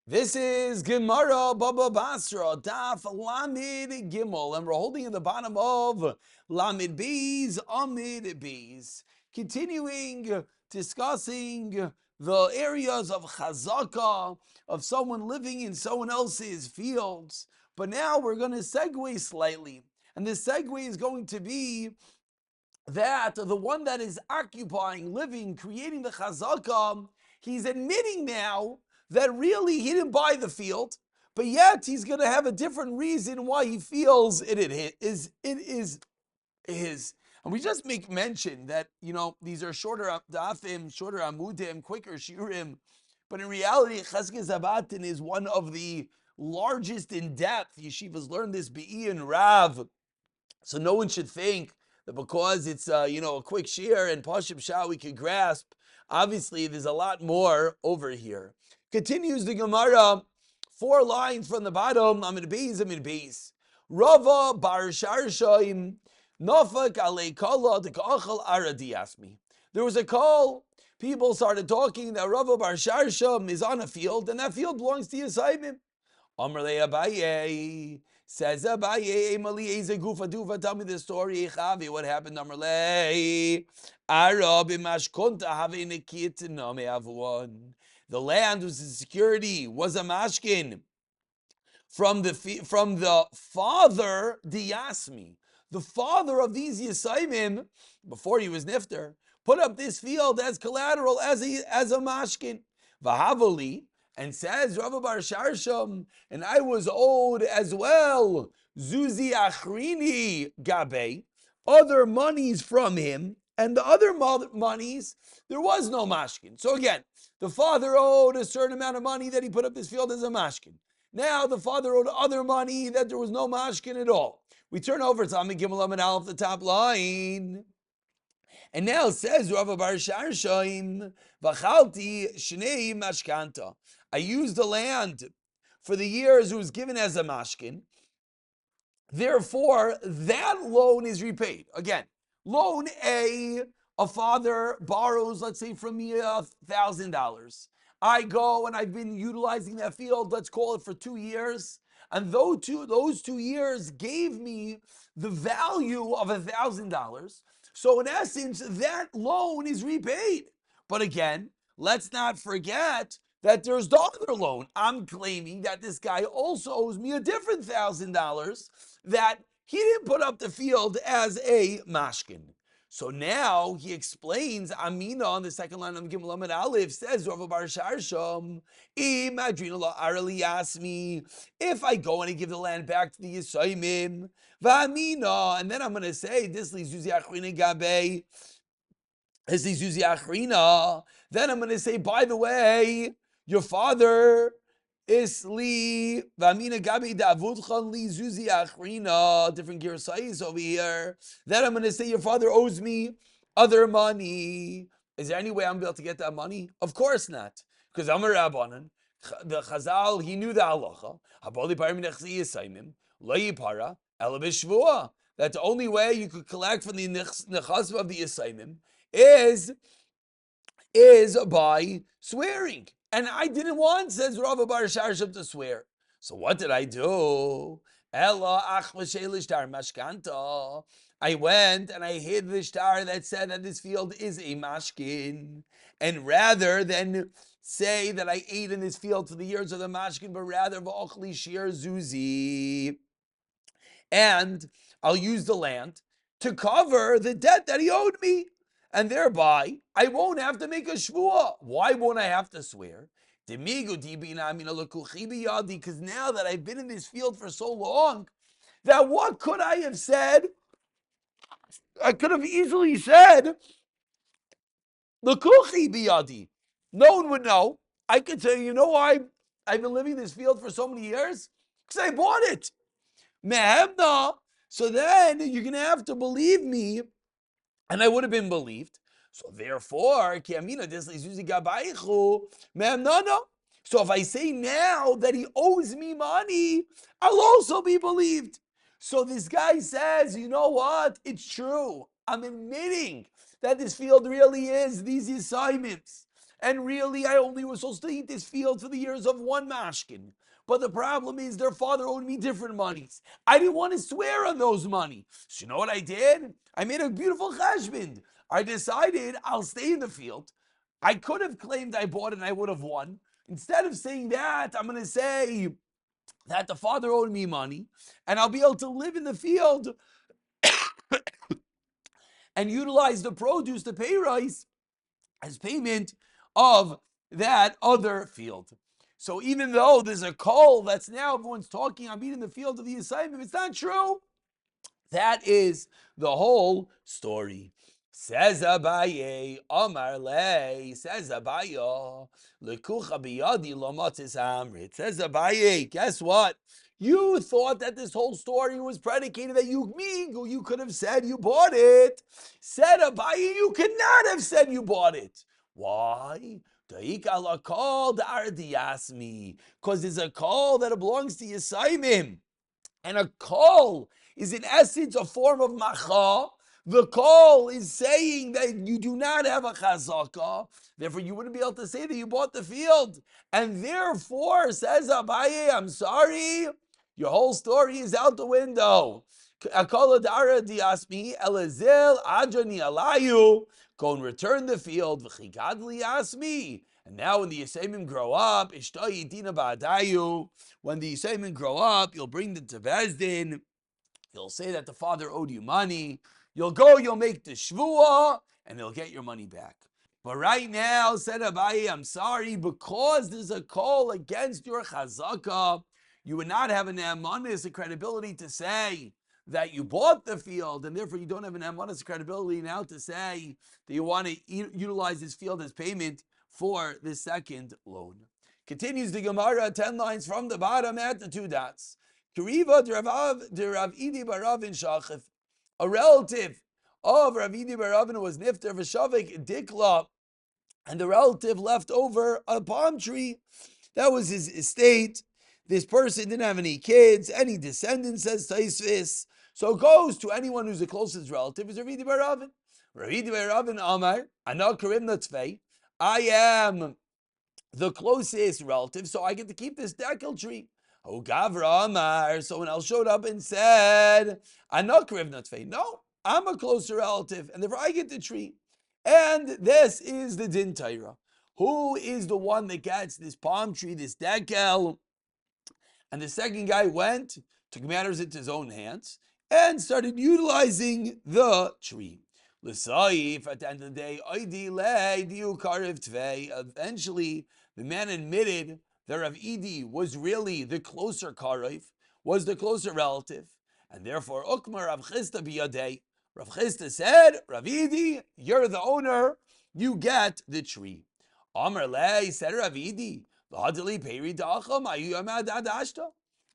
This is Gemara Baba Basra, Daf Lamid Gimel, and we're holding in the bottom of Lamid Bees, Amid Bees. Continuing discussing the areas of Chazaka, of someone living in someone else's fields. But now we're going to segue slightly. And the segue is going to be that the one that is occupying, living, creating the Chazaka, he's admitting now that really he didn't buy the field, but yet he's going to have a different reason why he feels it is his. And we just make mention that, these are shorter dafim, shorter amudim, quicker shiurim, but in reality, Cheskes Zabatin is one of the largest in depth. Yeshivas learn this be'i and Rav. So no one should think that because it's a quick shear and Pashim Shah we can grasp. Obviously, there's a lot more over here. Continues the Gemara, 4 lines from the bottom. Amid Beis. Rava bar Sharshaim Nafak alei kala dekachal aradi asked me. There was a call. People started talking that Rava bar Sharsham is on a field, and that field belongs to Yisayimim. Amr le Abaye. Says Abaye, Maliezer Gufa Dufa, tell me the story. Chavi, what happened? Amr le Arab Mashkonta have a kit no me have one. The land was in security, was a mashkin from the father Diyasmi. The father of these Yisaimim, before he was Nifter, put up this field as collateral, as a mashkin. Vahavoli, and says Rav Bar Sharsham, and I was owed as well, Zuzi Achrini Gabe, other monies from him, and the other monies, there was no mashkin. So again, the father owed a certain amount of money that he put up this field as a mashkin. Now the father owed other money that there was no mashkin at all. We turn over to Amid Gimel Amid Aleph, the top line. And now it says Rav Bar Sharshaim, V'chalti Shnei Mashkanta. I used the land for the years it was given as a mashkin. Therefore, that loan is repaid. Again, loan a father borrows, let's say, from me $1,000. I go and I've been utilizing that field, let's call it for 2 years. And those 2 years gave me the value of $1,000. So in essence, that loan is repaid. But again, let's not forget that there's the other loan. I'm claiming that this guy also owes me a different $1,000 that he didn't put up the field as a mashkin. So now he explains, Amina on the second line of Gimel Amid Aleph says, Rav Bar Sharsham, if I go and I give the land back to the Yisayimim, V'amina, and then I'm going to say, this li Zuzi Achrina Gabe, this li Zuzi Achrina, then I'm going to say, by the way, your father is li v'amina gabi davudchan li zuzi achrina. Different girsayis over here. Then I'm going to say your father owes me other money. Is there any way I'm going to be able to get that money? Of course not, because I'm a rabbanan. The Chazal, he knew the halacha. Haboli parim nechzi yisaimim lo yipara ela b'shvua. That the only way you could collect from the nechasva of the yisaimim is by swearing. And I didn't want, says Rav Bar Sharsham, to swear. So what did I do? I went and I hid the shtar that said that this field is a mashkin. And rather than say that I ate in this field for the years of the mashkin, but rather v'ochli shir zuzi. And I'll use the land to cover the debt that he owed me. And thereby, I won't have to make a shvuah. Why won't I have to swear? Because now that I've been in this field for so long, that what could I have said? I could have easily said, L'kuchi biyadi. No one would know. I could say, you know why I've been living in this field for so many years? Because I bought it. Mehemna. So then you're going to have to believe me. And I would have been believed. So therefore, so if I say now that he owes me money, I'll also be believed. So this guy says, you know what? It's true. I'm admitting that this field really is these assignments. and really I only was supposed to eat this field for the years of one mashkin. But the problem is their father owed me different monies. I didn't want to swear on those money. So you know what I did? I made a beautiful cheshbon. I decided I'll stay in the field. I could have claimed I bought it and I would have won. Instead of saying that, I'm going to say that the father owed me money and I'll be able to live in the field and utilize the produce, the pay rice, as payment of that other field. So even though there's a call that's now everyone's talking, I'm eating the field of the assignment, it's not true. That is the whole story. Says Abaye, Amar Le, says Abaye, Lekucha biyadi lomatis amrit. Says Abaye, guess what? You thought that this whole story was predicated that you could have said you bought it. Said Abaye, you could not have said you bought it. Why? Because there's a call that belongs to Yisayimim. And a call is in essence a form of macha. The call is saying that you do not have a chazaka, therefore you wouldn't be able to say that you bought the field. And therefore, says Abaye, I'm sorry, your whole story is out the window. Go and return the field. And now when the Yisayimim grow up, when the Yisayimim grow up, you'll bring them to Bezdin. You'll say that the father owed you money. You'll go, you'll make the shvuah, and they'll get your money back. But right now, said Abaye, I'm sorry, because there's a call against your chazakah, you would not have an amanis, a credibility to say that you bought the field, and therefore you don't have an amanis credibility now to say that you want to utilize this field as payment for the second loan. Continues the Gemara, 10 lines from the bottom at the 2 dots. Kiriva de Rav Idi Baravin Shachif, a relative of Rav Idi Baravin was nifter v'shavik dikla, and the relative left over a palm tree. That was his estate. This person didn't have any kids, any descendants, says Taisvis. So it goes to anyone who's the closest relative, is Rav Idi Baravin. Rav Idi Baravin Amar, Ana Karimna Tzvei, I am the closest relative, so I get to keep this dekel tree. Oh, Gavra Amar, someone else showed up and said, I'm not Krivnatvei. No, I'm a closer relative, and therefore I get the tree. And this is the Din Torah. Who is the one that gets this palm tree, this dekel? And the second guy went, took matters into his own hands, and started utilizing the tree. L'saif, at the end of the day, eventually, the man admitted that Rav Idi was really the closer karev, was the closer relative, and therefore Ukmar Rav Chisda biyadei. Rav Chisda said, Rav Idi, you're the owner, you get the tree. Amar lei, said Rav Idi,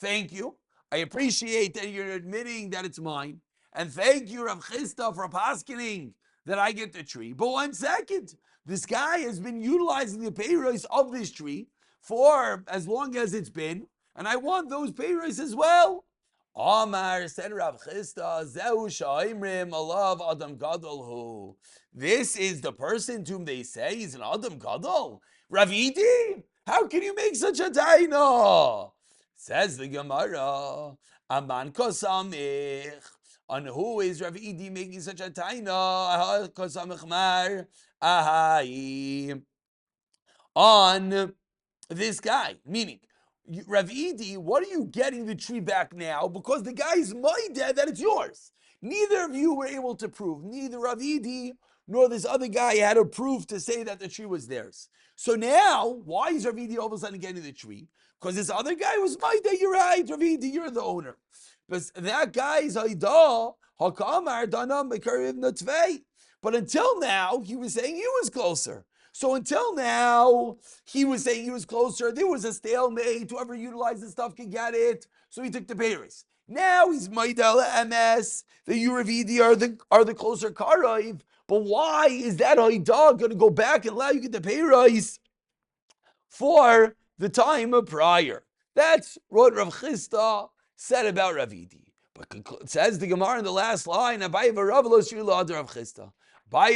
thank you. I appreciate that you're admitting that it's mine. And thank you, Rav Chisda, for paskening that I get the tree. But 1 second, this guy has been utilizing the payros of this tree for as long as it's been, and I want those payros as well. Amar, said Rav Chisda, Zehu Sha'imrim Alav Adam Gadol Hu. This is the person to whom they say he's an Adam Gadol. Rav Idi, how can you make such a taina? Says the Gemara, Aman Kosamich. On who is Rav Idi making such a taina? Kosamich Mar Ahai. On this guy, meaning Rav Idi, what are you getting the tree back now? Because the guy is my dad that it's yours. Neither of you were able to prove. Neither Rav Idi nor this other guy had a proof to say that the tree was theirs. So now, why is Rav Idi all of a sudden getting the tree? Because this other guy was my dad. You're right, Rav Idi, you're the owner. But that guy is Haidah, Hakamar, Danam, Bekariv, Natvei. But until now, he was saying he was closer. So until now, he was saying he was closer. There was a stalemate. Whoever utilized the stuff could get it. So he took the payros. Now he's Maidal MS. The Uravidi are the closer Karaiv. But why is that Haidah going to go back and allow you to get the payros for the time prior? That's what Rav Chisda said about Ravidi. But it says the Gemara in the last line, Abaya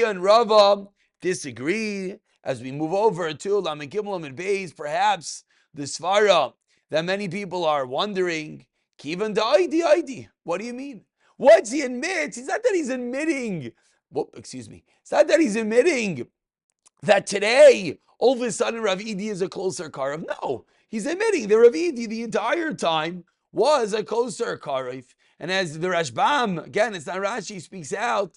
and Rava disagree, as we move over to Lamed Gimel Lamed Beis, perhaps the svara that many people are wondering, Kivan Da'idi. What do you mean? What's he admits? It's not that he's admitting, it's not that he's admitting that today, all of a sudden, Rav Idi is a closer Karev. No, he's admitting that Rav Idi the entire time was a closer Karev. And as the Rashbam, again, it's not Rashi, speaks out,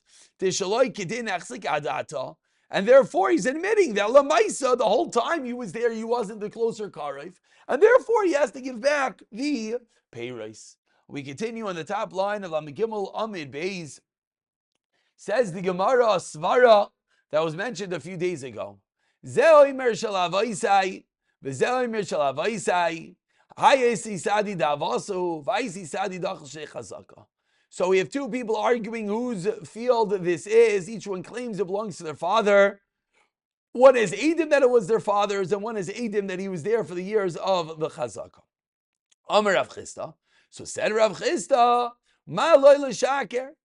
and therefore he's admitting that Lamaisa, the whole time he was there, he wasn't the closer Karev. And therefore he has to give back the payros. We continue on the top line of Lamed Gimel Amid Beis. Says the Gemara Svara that was mentioned a few days ago. So we have two people arguing whose field this is. Each one claims it belongs to their father. One is Eidim that it was their father's, and one is Eidim that he was there for the years of the Chazaka. Amar Rav Chisda. So said Rav Chisda, Ma loy l'shaker.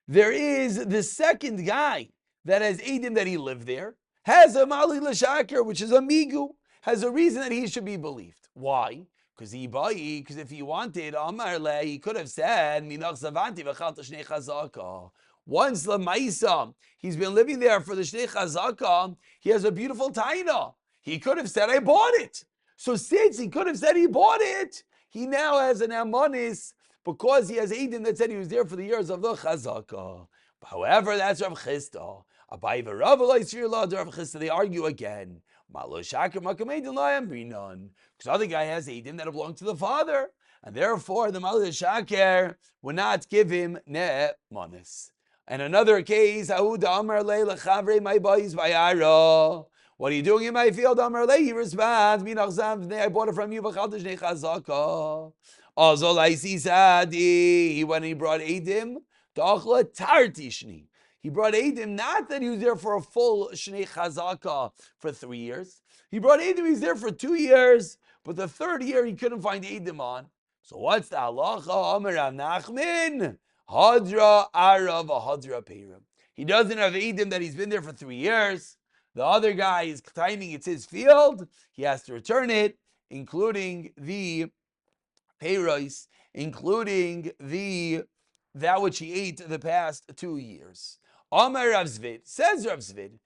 There is the second guy that has Eidim that he lived there, has a Mali L'Shakir, which is a Migu, has a reason that he should be believed. Why? Because if he wanted, Amar Le, he could have said, Minach Zavanti v'chalta Shnei Chazaka. Once Lamaisa, he's been living there for the Shnei Chazaka, he has a beautiful Taina. He could have said, I bought it. So since he could have said he bought it, he now has an Amonis, because he has Eidim that said he was there for the years of the Chazaka. However, that's Rav Chisda. Abai v'Rav Rav Chisda, they argue again. Because other guy has Eidim that belong to the father, and therefore the Malo Shaker would not give him ne'manis. And another case, what are you doing in my field? He responds, I bought it from you. When he brought Eidim, he brought Eidim, not that he was there for a full Shnei Chazaka for 3 years. He brought Eidim, he's there for 2 years, but the third year he couldn't find Eidim on. So what's the halacha? Amar Rav Nachman, Hadra Arav, Hadra Peirim. He doesn't have Eidim that he's been there for 3 years. The other guy is claiming it's his field. He has to return it, including the peiros, including that which he ate the past 2 years. Amar Rav Zvid, says Rav Zvid,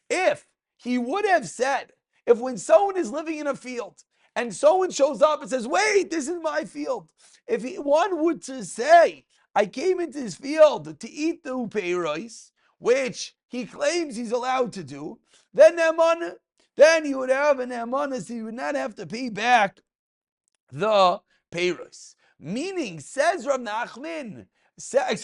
if he would have said, if when someone is living in a field and someone shows up and says, wait, this is my field, if one would to say, I came into this field to eat the peiros, which he claims he's allowed to do, then he would have an amanis, he would not have to pay back the peiros. Meaning, says Rav Nachman, says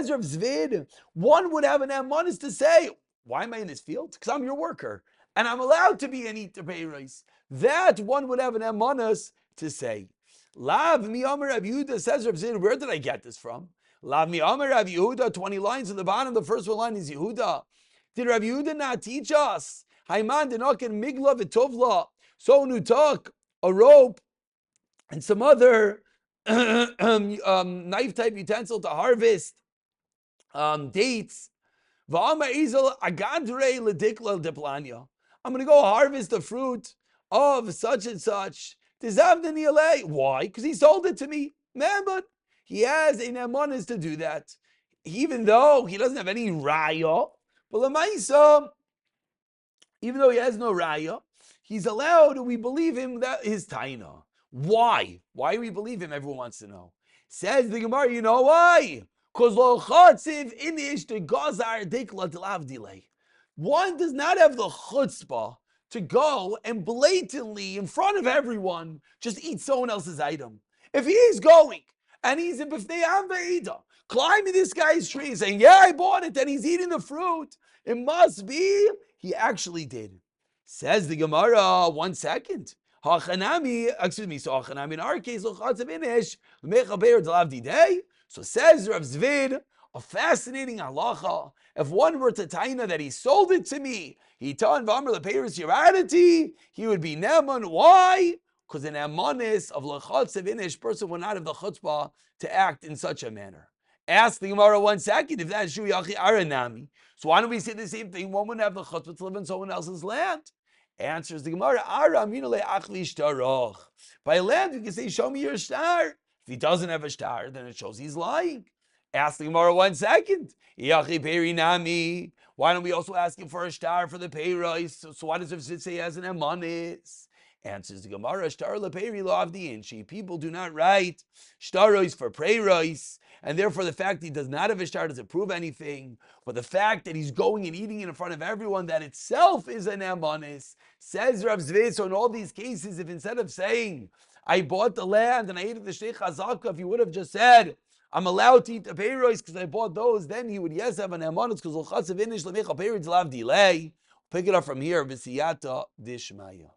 Rav Zvid, one would have an amanis to say, why am I in this field? Because I'm your worker, and I'm allowed to be and eat the peiros. That one would have an amanis to say. Lav mi Amar Rav Yehuda, says Rav Zvid, where did I get this from? Lav mi Amar Rav Yehuda, 20 lines at the bottom, the first one line is Yehuda. Did Rav Yehuda not teach us? Hayman denokin migla v'tovla, someone who took a rope and some other knife type utensil to harvest dates. I'm going to go harvest the fruit of such and such. Why? Because he sold it to me. Man, but he has a nemanis to do that. Even though he doesn't have any raya, but Lamaisa, even though he has no raya, he's allowed, we believe him that his taina. Why? Why do we believe him? Everyone wants to know. Says the Gemara, you know why? Because one does not have the chutzpah to go and blatantly, in front of everyone, just eat someone else's item. If he's going and he's in B'fnei Am Ve'ida, climbing this guy's tree saying, yeah, I bought it, and he's eating the fruit, it must be he actually did. Says the Gemara, 1 second. So Hachanami, in our case, so says Rav Zvid, a fascinating halacha. If one were to taina that he sold it to me, he told V'amar lePeiros Yerati, he would be neman. Why? Because an amanis of lachatz inish person would not have the chutzpah to act in such a manner. Ask the Gemara 1 second, if that's true, Yachi Aranami. So why don't we say the same thing? One would have the chutzpah to live in someone else's land. Answers the Gemara, by land, you can say, show me your star. If he doesn't have a star, then it shows he's lying. Ask the Gemara 1 second. Why don't we also ask him for a star for the pay rice? So why does it say he has an emanis? Answers the Gemara, star leperi lo avdi. People do not write staros for pay rice, and therefore the fact that he does not have a star doesn't prove anything. But the fact that he's going and eating in front of everyone, that itself is an emanis. Says Rav Zvi, so in all these cases, if instead of saying, I bought the land and I ate it the Sheikh Hazaka, if he would have just said, I'm allowed to eat the peiros because I bought those, then he would yes have an emanus because l'chas of inish l'mecha peiros lav delay. Pick it up from here, v'siyata dishmaya.